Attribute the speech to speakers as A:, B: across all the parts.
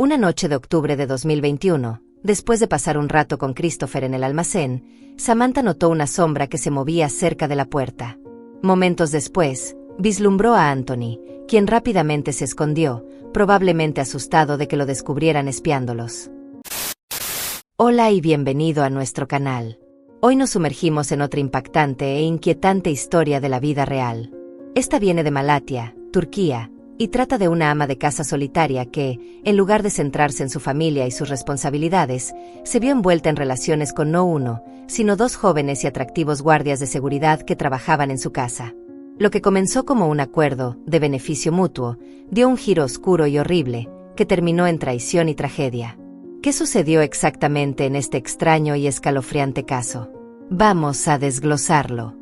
A: Una noche de octubre de 2021, después de pasar un rato con Christopher en el almacén, Samantha notó una sombra que se movía cerca de la puerta. Momentos después, vislumbró a Anthony, quien rápidamente se escondió, probablemente asustado de que lo descubrieran espiándolos. Hola y bienvenido a nuestro canal. Hoy nos sumergimos en otra impactante e inquietante historia de la vida real. Esta viene de Malatya, Turquía, y trata de una ama de casa solitaria que, en lugar de centrarse en su familia y sus responsabilidades, se vio envuelta en relaciones con no uno, sino dos jóvenes y atractivos guardias de seguridad que trabajaban en su casa. Lo que comenzó como un acuerdo, de beneficio mutuo, dio un giro oscuro y horrible, que terminó en traición y tragedia. ¿Qué sucedió exactamente en este extraño y escalofriante caso? Vamos a desglosarlo.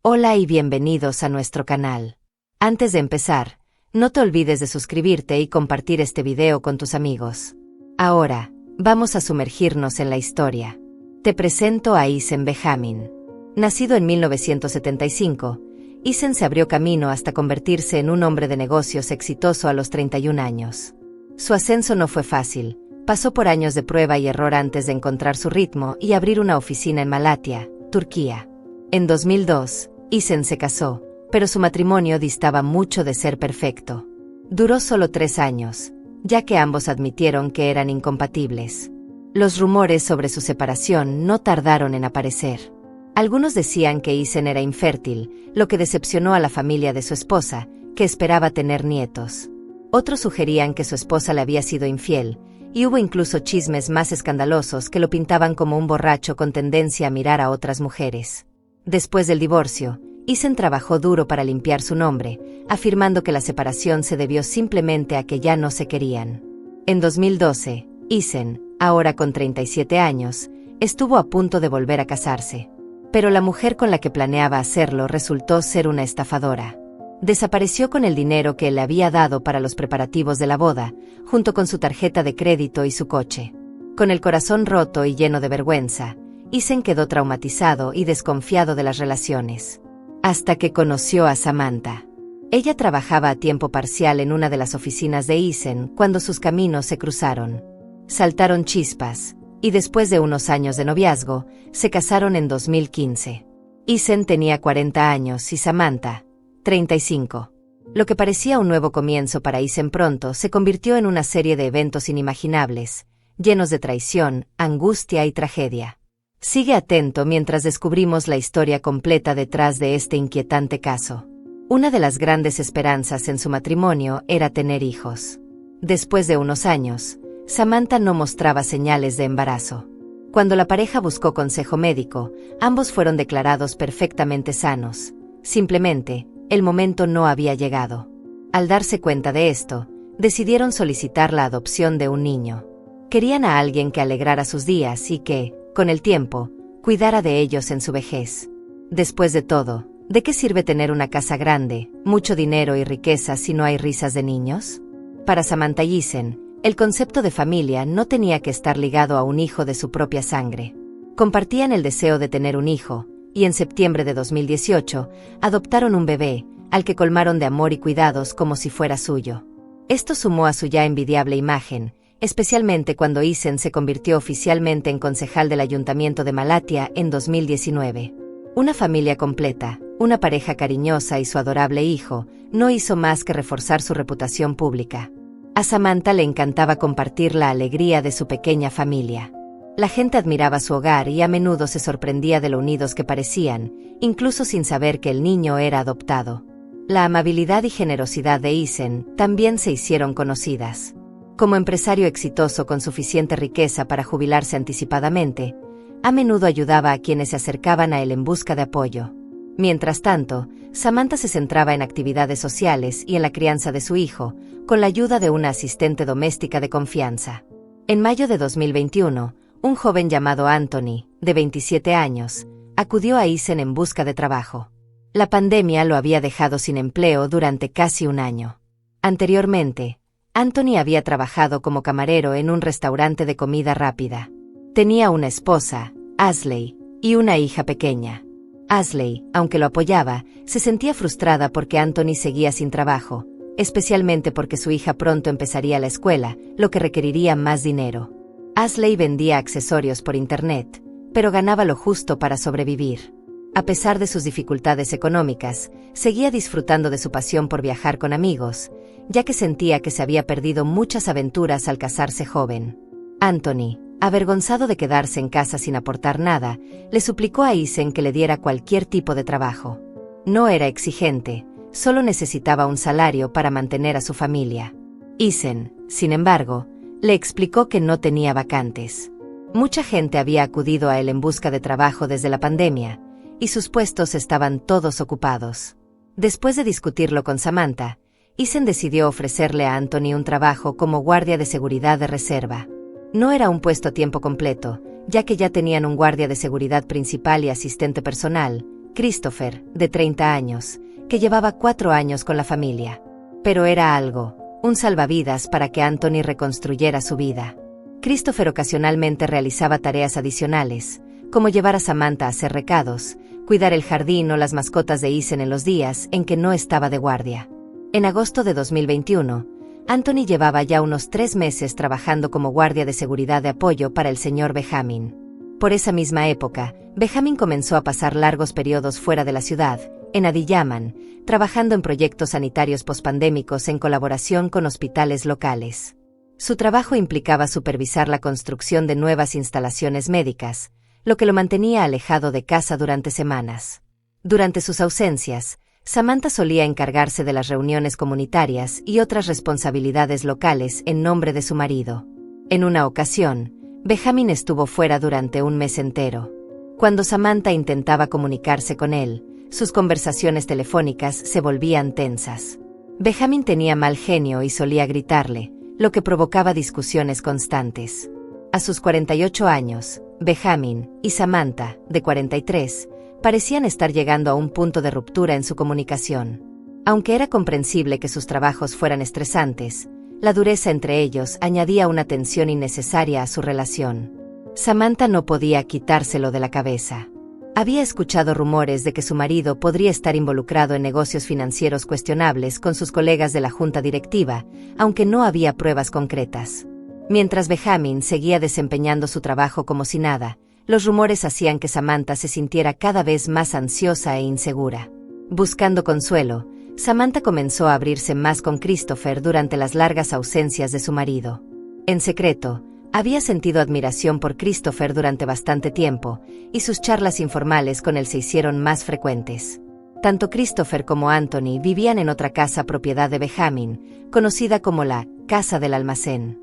A: Hola y bienvenidos a nuestro canal. Antes de empezar, no te olvides de suscribirte y compartir este video con tus amigos. Ahora, vamos a sumergirnos en la historia. Te presento a Isen Behamin. Nacido en 1975, Isen se abrió camino hasta convertirse en un hombre de negocios exitoso a los 31 años. Su ascenso no fue fácil, pasó por años de prueba y error antes de encontrar su ritmo y abrir una oficina en Malatya, Turquía. En 2002, Isen se casó, pero su matrimonio distaba mucho de ser perfecto. Duró solo 3 años, ya que ambos admitieron que eran incompatibles. Los rumores sobre su separación no tardaron en aparecer. Algunos decían que Isen era infértil, lo que decepcionó a la familia de su esposa, que esperaba tener nietos. Otros sugerían que su esposa le había sido infiel, y hubo incluso chismes más escandalosos que lo pintaban como un borracho con tendencia a mirar a otras mujeres. Después del divorcio, Isen trabajó duro para limpiar su nombre, afirmando que la separación se debió simplemente a que ya no se querían. En 2012, Isen, ahora con 37 años, estuvo a punto de volver a casarse. Pero la mujer con la que planeaba hacerlo resultó ser una estafadora. Desapareció con el dinero que él le había dado para los preparativos de la boda, junto con su tarjeta de crédito y su coche. Con el corazón roto y lleno de vergüenza, Isen quedó traumatizado y desconfiado de las relaciones. Hasta que conoció a Samantha. Ella trabajaba a tiempo parcial en una de las oficinas de Isen cuando sus caminos se cruzaron. Saltaron chispas, y después de unos años de noviazgo, se casaron en 2015. Isen tenía 40 años y Samantha, 35. Lo que parecía un nuevo comienzo para Isen pronto se convirtió en una serie de eventos inimaginables, llenos de traición, angustia y tragedia. Sigue atento mientras descubrimos la historia completa detrás de este inquietante caso. Una de las grandes esperanzas en su matrimonio era tener hijos. Después de unos años, Samantha no mostraba señales de embarazo. Cuando la pareja buscó consejo médico, ambos fueron declarados perfectamente sanos. Simplemente, el momento no había llegado. Al darse cuenta de esto, decidieron solicitar la adopción de un niño. Querían a alguien que alegrara sus días y que, con el tiempo, cuidara de ellos en su vejez. Después de todo, ¿de qué sirve tener una casa grande, mucho dinero y riqueza si no hay risas de niños? Para Samantha y Isen, el concepto de familia no tenía que estar ligado a un hijo de su propia sangre. Compartían el deseo de tener un hijo, y en septiembre de 2018, adoptaron un bebé, al que colmaron de amor y cuidados como si fuera suyo. Esto sumó a su ya envidiable imagen, especialmente cuando Isen se convirtió oficialmente en concejal del Ayuntamiento de Malatya en 2019. Una familia completa, una pareja cariñosa y su adorable hijo, no hizo más que reforzar su reputación pública. A Samantha le encantaba compartir la alegría de su pequeña familia. La gente admiraba su hogar y a menudo se sorprendía de lo unidos que parecían, incluso sin saber que el niño era adoptado. La amabilidad y generosidad de Isen también se hicieron conocidas. Como empresario exitoso con suficiente riqueza para jubilarse anticipadamente, a menudo ayudaba a quienes se acercaban a él en busca de apoyo. Mientras tanto, Samantha se centraba en actividades sociales y en la crianza de su hijo, con la ayuda de una asistente doméstica de confianza. En mayo de 2021, un joven llamado Anthony, de 27 años, acudió a Isen en busca de trabajo. La pandemia lo había dejado sin empleo durante casi un año. Anteriormente, Anthony había trabajado como camarero en un restaurante de comida rápida. Tenía una esposa, Ashley, y una hija pequeña. Ashley, aunque lo apoyaba, se sentía frustrada porque Anthony seguía sin trabajo, especialmente porque su hija pronto empezaría la escuela, lo que requeriría más dinero. Ashley vendía accesorios por internet, pero ganaba lo justo para sobrevivir. A pesar de sus dificultades económicas, seguía disfrutando de su pasión por viajar con amigos, ya que sentía que se había perdido muchas aventuras al casarse joven. Anthony, avergonzado de quedarse en casa sin aportar nada, le suplicó a Isen que le diera cualquier tipo de trabajo. No era exigente, solo necesitaba un salario para mantener a su familia. Isen, sin embargo, le explicó que no tenía vacantes. Mucha gente había acudido a él en busca de trabajo desde la pandemia, y sus puestos estaban todos ocupados. Después de discutirlo con Samantha, Isen decidió ofrecerle a Anthony un trabajo como guardia de seguridad de reserva. No era un puesto a tiempo completo, ya que ya tenían un guardia de seguridad principal y asistente personal, Christopher, de 30 años, que llevaba 4 años con la familia. Pero era algo, un salvavidas para que Anthony reconstruyera su vida. Christopher ocasionalmente realizaba tareas adicionales, como llevar a Samantha a hacer recados, cuidar el jardín o las mascotas de Isen en los días en que no estaba de guardia. En agosto de 2021, Anthony llevaba ya unos 3 meses trabajando como guardia de seguridad de apoyo para el señor Benjamin. Por esa misma época, Benjamin comenzó a pasar largos periodos fuera de la ciudad, en Adiyaman, trabajando en proyectos sanitarios pospandémicos en colaboración con hospitales locales. Su trabajo implicaba supervisar la construcción de nuevas instalaciones médicas, lo que lo mantenía alejado de casa durante semanas. Durante sus ausencias, Samantha solía encargarse de las reuniones comunitarias y otras responsabilidades locales en nombre de su marido. En una ocasión, Benjamin estuvo fuera durante un mes entero. Cuando Samantha intentaba comunicarse con él, sus conversaciones telefónicas se volvían tensas. Benjamin tenía mal genio y solía gritarle, lo que provocaba discusiones constantes. A sus 48 años, Benjamin y Samantha, de 43, parecían estar llegando a un punto de ruptura en su comunicación. Aunque era comprensible que sus trabajos fueran estresantes, la dureza entre ellos añadía una tensión innecesaria a su relación. Samantha no podía quitárselo de la cabeza. Había escuchado rumores de que su marido podría estar involucrado en negocios financieros cuestionables con sus colegas de la junta directiva, aunque no había pruebas concretas. Mientras Benjamin seguía desempeñando su trabajo como si nada, los rumores hacían que Samantha se sintiera cada vez más ansiosa e insegura. Buscando consuelo, Samantha comenzó a abrirse más con Christopher durante las largas ausencias de su marido. En secreto, había sentido admiración por Christopher durante bastante tiempo, y sus charlas informales con él se hicieron más frecuentes. Tanto Christopher como Anthony vivían en otra casa propiedad de Benjamin, conocida como la Casa del Almacén.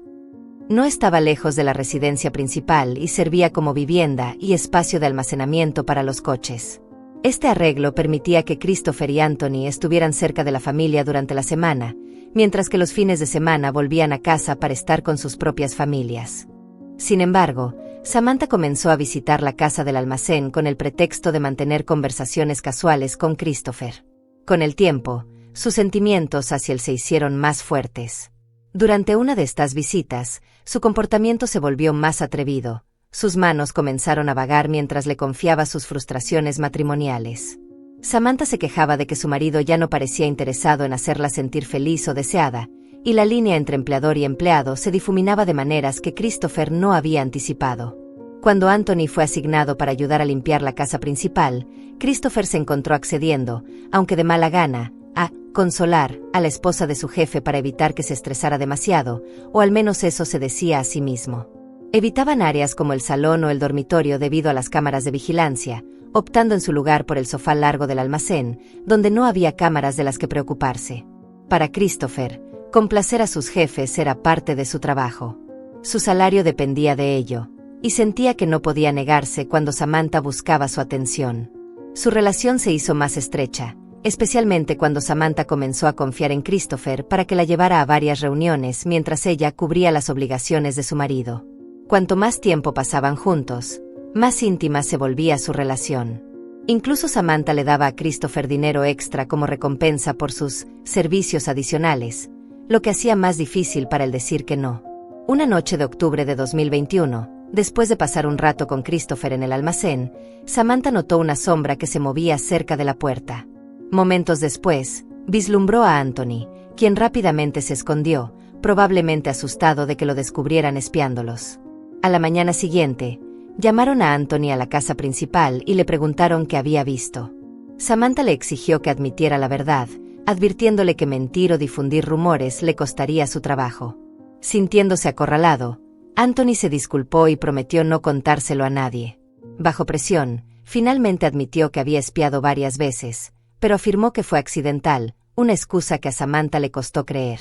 A: No estaba lejos de la residencia principal y servía como vivienda y espacio de almacenamiento para los coches. Este arreglo permitía que Christopher y Anthony estuvieran cerca de la familia durante la semana, mientras que los fines de semana volvían a casa para estar con sus propias familias. Sin embargo, Samantha comenzó a visitar la casa del almacén con el pretexto de mantener conversaciones casuales con Christopher. Con el tiempo, sus sentimientos hacia él se hicieron más fuertes. Durante una de estas visitas, su comportamiento se volvió más atrevido. Sus manos comenzaron a vagar mientras le confiaba sus frustraciones matrimoniales. Samantha se quejaba de que su marido ya no parecía interesado en hacerla sentir feliz o deseada, y la línea entre empleador y empleado se difuminaba de maneras que Christopher no había anticipado. Cuando Anthony fue asignado para ayudar a limpiar la casa principal, Christopher se encontró accediendo, aunque de mala gana, a consolar a la esposa de su jefe para evitar que se estresara demasiado, o al menos eso se decía a sí mismo. Evitaban áreas como el salón o el dormitorio debido a las cámaras de vigilancia, optando en su lugar por el sofá largo del almacén, donde no había cámaras de las que preocuparse. Para Christopher, complacer a sus jefes era parte de su trabajo. Su salario dependía de ello, y sentía que no podía negarse cuando Samantha buscaba su atención. Su relación se hizo más estrecha, especialmente cuando Samantha comenzó a confiar en Christopher para que la llevara a varias reuniones mientras ella cubría las obligaciones de su marido. Cuanto más tiempo pasaban juntos, más íntima se volvía su relación. Incluso Samantha le daba a Christopher dinero extra como recompensa por sus servicios adicionales, lo que hacía más difícil para él decir que no. Una noche de octubre de 2021, Después de pasar un rato con Christopher en el almacén, Samantha notó una sombra que se movía cerca de la puerta. Momentos después, vislumbró a Anthony, quien rápidamente se escondió, probablemente asustado de que lo descubrieran espiándolos. A la mañana siguiente, llamaron a Anthony a la casa principal y le preguntaron qué había visto. Samantha le exigió que admitiera la verdad, advirtiéndole que mentir o difundir rumores le costaría su trabajo. Sintiéndose acorralado, Anthony se disculpó y prometió no contárselo a nadie. Bajo presión, finalmente admitió que había espiado varias veces, pero afirmó que fue accidental, una excusa que a Samantha le costó creer.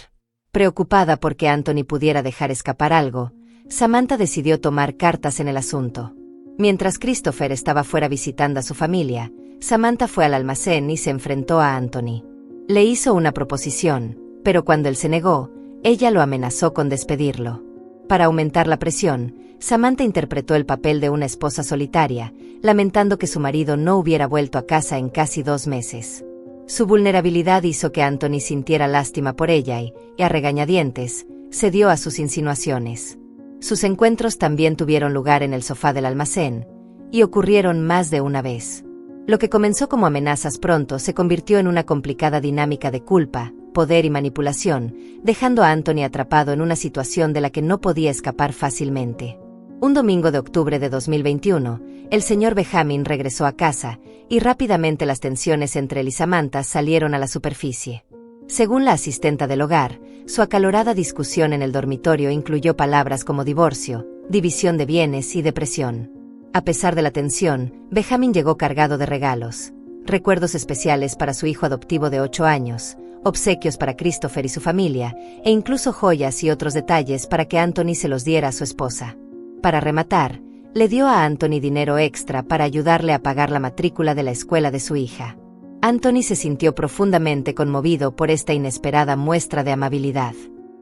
A: Preocupada porque Anthony pudiera dejar escapar algo, Samantha decidió tomar cartas en el asunto. Mientras Christopher estaba fuera visitando a su familia, Samantha fue al almacén y se enfrentó a Anthony. Le hizo una proposición, pero cuando él se negó, ella lo amenazó con despedirlo. Para aumentar la presión, Samantha interpretó el papel de una esposa solitaria, lamentando que su marido no hubiera vuelto a casa en casi 2 meses. Su vulnerabilidad hizo que Anthony sintiera lástima por ella y, a regañadientes, cedió a sus insinuaciones. Sus encuentros también tuvieron lugar en el sofá del almacén, y ocurrieron más de una vez. Lo que comenzó como amenazas pronto se convirtió en una complicada dinámica de culpa, poder y manipulación, dejando a Anthony atrapado en una situación de la que no podía escapar fácilmente. Un domingo de octubre de 2021, el señor Benjamin regresó a casa, y rápidamente las tensiones entre él y Samantha salieron a la superficie. Según la asistenta del hogar, su acalorada discusión en el dormitorio incluyó palabras como divorcio, división de bienes y depresión. A pesar de la tensión, Benjamin llegó cargado de regalos, recuerdos especiales para su hijo adoptivo de 8 años, obsequios para Christopher y su familia, e incluso joyas y otros detalles para que Anthony se los diera a su esposa. Para rematar, le dio a Anthony dinero extra para ayudarle a pagar la matrícula de la escuela de su hija. Anthony se sintió profundamente conmovido por esta inesperada muestra de amabilidad.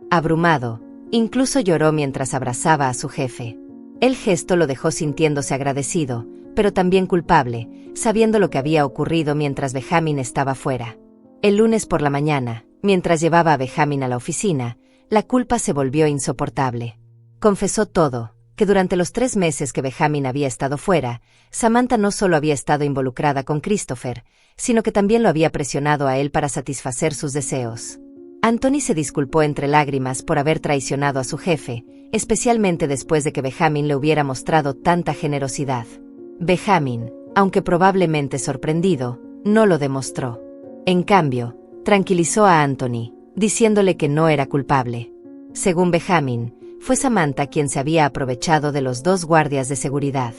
A: Abrumado, incluso lloró mientras abrazaba a su jefe. El gesto lo dejó sintiéndose agradecido, pero también culpable, sabiendo lo que había ocurrido mientras Benjamin estaba fuera. El lunes por la mañana, mientras llevaba a Benjamin a la oficina, la culpa se volvió insoportable. Confesó todo, que durante los 3 meses que Benjamin había estado fuera, Samantha no solo había estado involucrada con Christopher, sino que también lo había presionado a él para satisfacer sus deseos. Anthony se disculpó entre lágrimas por haber traicionado a su jefe, especialmente después de que Benjamin le hubiera mostrado tanta generosidad. Benjamin, aunque probablemente sorprendido, no lo demostró. En cambio, tranquilizó a Anthony, diciéndole que no era culpable. Según Benjamin, fue Samantha quien se había aprovechado de los 2 guardias de seguridad.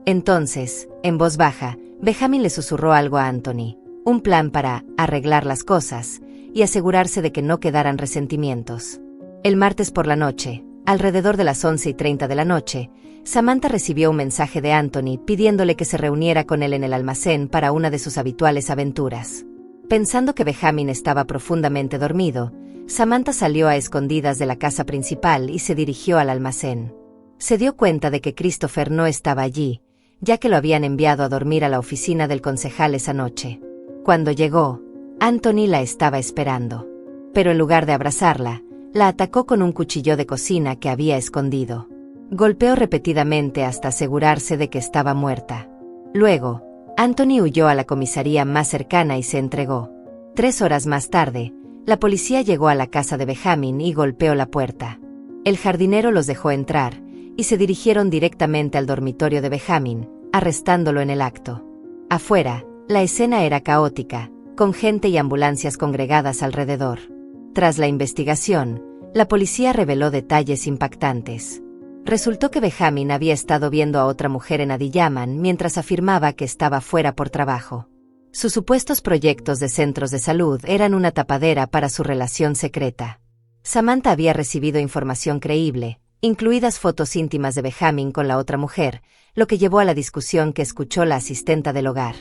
A: Entonces, en voz baja, Benjamin le susurró algo a Anthony, un plan para arreglar las cosas y asegurarse de que no quedaran resentimientos. El martes por la noche, alrededor de las 11:30 de la noche, Samantha recibió un mensaje de Anthony pidiéndole que se reuniera con él en el almacén para una de sus habituales aventuras. Pensando que Benjamin estaba profundamente dormido, Samantha salió a escondidas de la casa principal y se dirigió al almacén. Se dio cuenta de que Christopher no estaba allí, ya que lo habían enviado a dormir a la oficina del concejal esa noche. Cuando llegó, Anthony la estaba esperando. Pero en lugar de abrazarla, la atacó con un cuchillo de cocina que había escondido. Golpeó repetidamente hasta asegurarse de que estaba muerta. Luego, Anthony huyó a la comisaría más cercana y se entregó. 3 horas más tarde, la policía llegó a la casa de Benjamin y golpeó la puerta. El jardinero los dejó entrar, y se dirigieron directamente al dormitorio de Benjamin, arrestándolo en el acto. Afuera, la escena era caótica, con gente y ambulancias congregadas alrededor. Tras la investigación, la policía reveló detalles impactantes. Resultó que Benjamin había estado viendo a otra mujer en Adiyaman mientras afirmaba que estaba fuera por trabajo. Sus supuestos proyectos de centros de salud eran una tapadera para su relación secreta. Samantha había recibido información creíble, incluidas fotos íntimas de Benjamin con la otra mujer, lo que llevó a la discusión que escuchó la asistenta del hogar.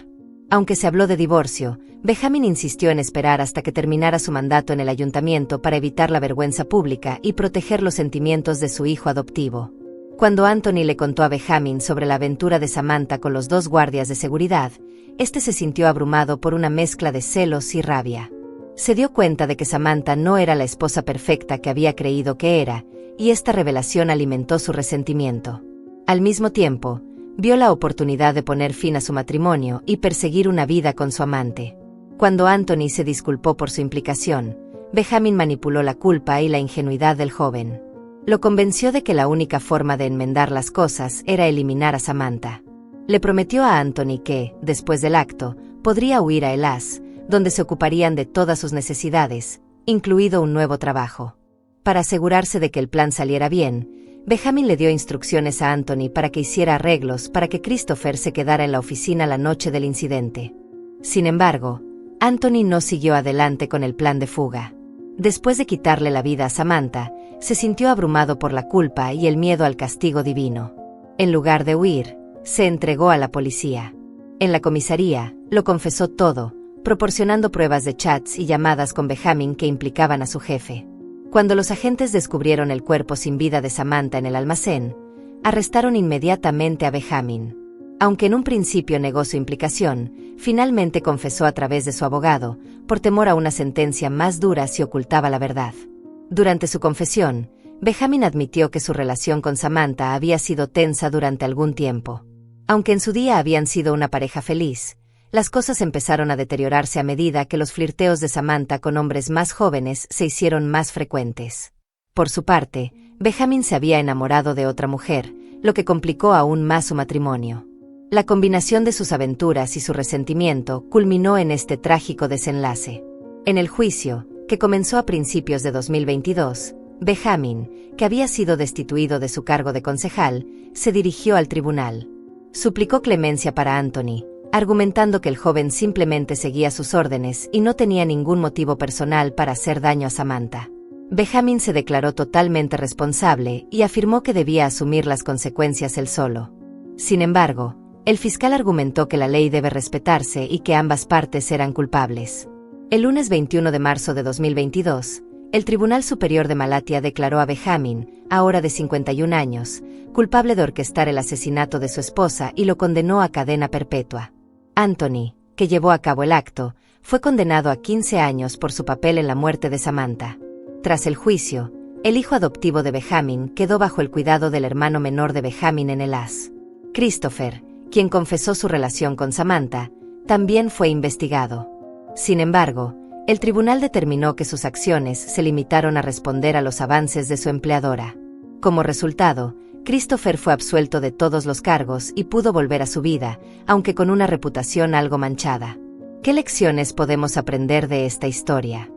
A: Aunque se habló de divorcio, Benjamin insistió en esperar hasta que terminara su mandato en el ayuntamiento para evitar la vergüenza pública y proteger los sentimientos de su hijo adoptivo. Cuando Anthony le contó a Benjamin sobre la aventura de Samantha con los 2 guardias de seguridad, este se sintió abrumado por una mezcla de celos y rabia. Se dio cuenta de que Samantha no era la esposa perfecta que había creído que era, y esta revelación alimentó su resentimiento. Al mismo tiempo, vio la oportunidad de poner fin a su matrimonio y perseguir una vida con su amante. Cuando Anthony se disculpó por su implicación, Benjamin manipuló la culpa y la ingenuidad del joven. Lo convenció de que la única forma de enmendar las cosas era eliminar a Samantha. Le prometió a Anthony que, después del acto, podría huir a Elas, donde se ocuparían de todas sus necesidades, incluido un nuevo trabajo. Para asegurarse de que el plan saliera bien, Benjamin le dio instrucciones a Anthony para que hiciera arreglos para que Christopher se quedara en la oficina la noche del incidente. Sin embargo, Anthony no siguió adelante con el plan de fuga. Después de quitarle la vida a Samantha, se sintió abrumado por la culpa y el miedo al castigo divino. En lugar de huir, se entregó a la policía. En la comisaría, lo confesó todo, proporcionando pruebas de chats y llamadas con Benjamin que implicaban a su jefe. Cuando los agentes descubrieron el cuerpo sin vida de Samantha en el almacén, arrestaron inmediatamente a Benjamin. Aunque en un principio negó su implicación, finalmente confesó a través de su abogado, por temor a una sentencia más dura si ocultaba la verdad. Durante su confesión, Benjamin admitió que su relación con Samantha había sido tensa durante algún tiempo. Aunque en su día habían sido una pareja feliz, las cosas empezaron a deteriorarse a medida que los flirteos de Samantha con hombres más jóvenes se hicieron más frecuentes. Por su parte, Benjamin se había enamorado de otra mujer, lo que complicó aún más su matrimonio. La combinación de sus aventuras y su resentimiento culminó en este trágico desenlace. En el juicio, que comenzó a principios de 2022, Benjamin, que había sido destituido de su cargo de concejal, se dirigió al tribunal. Suplicó clemencia para Anthony, argumentando que el joven simplemente seguía sus órdenes y no tenía ningún motivo personal para hacer daño a Samantha. Benjamin se declaró totalmente responsable y afirmó que debía asumir las consecuencias él solo. Sin embargo, el fiscal argumentó que la ley debe respetarse y que ambas partes eran culpables. El lunes 21 de marzo de 2022, el Tribunal Superior de Malatia declaró a Benjamin, ahora de 51 años, culpable de orquestar el asesinato de su esposa y lo condenó a cadena perpetua. Anthony, que llevó a cabo el acto, fue condenado a 15 años por su papel en la muerte de Samantha. Tras el juicio, el hijo adoptivo de Benjamin quedó bajo el cuidado del hermano menor de Benjamin en Elas. Christopher, quien confesó su relación con Samantha, también fue investigado. Sin embargo, el tribunal determinó que sus acciones se limitaron a responder a los avances de su empleadora. Como resultado, Christopher fue absuelto de todos los cargos y pudo volver a su vida, aunque con una reputación algo manchada. ¿Qué lecciones podemos aprender de esta historia?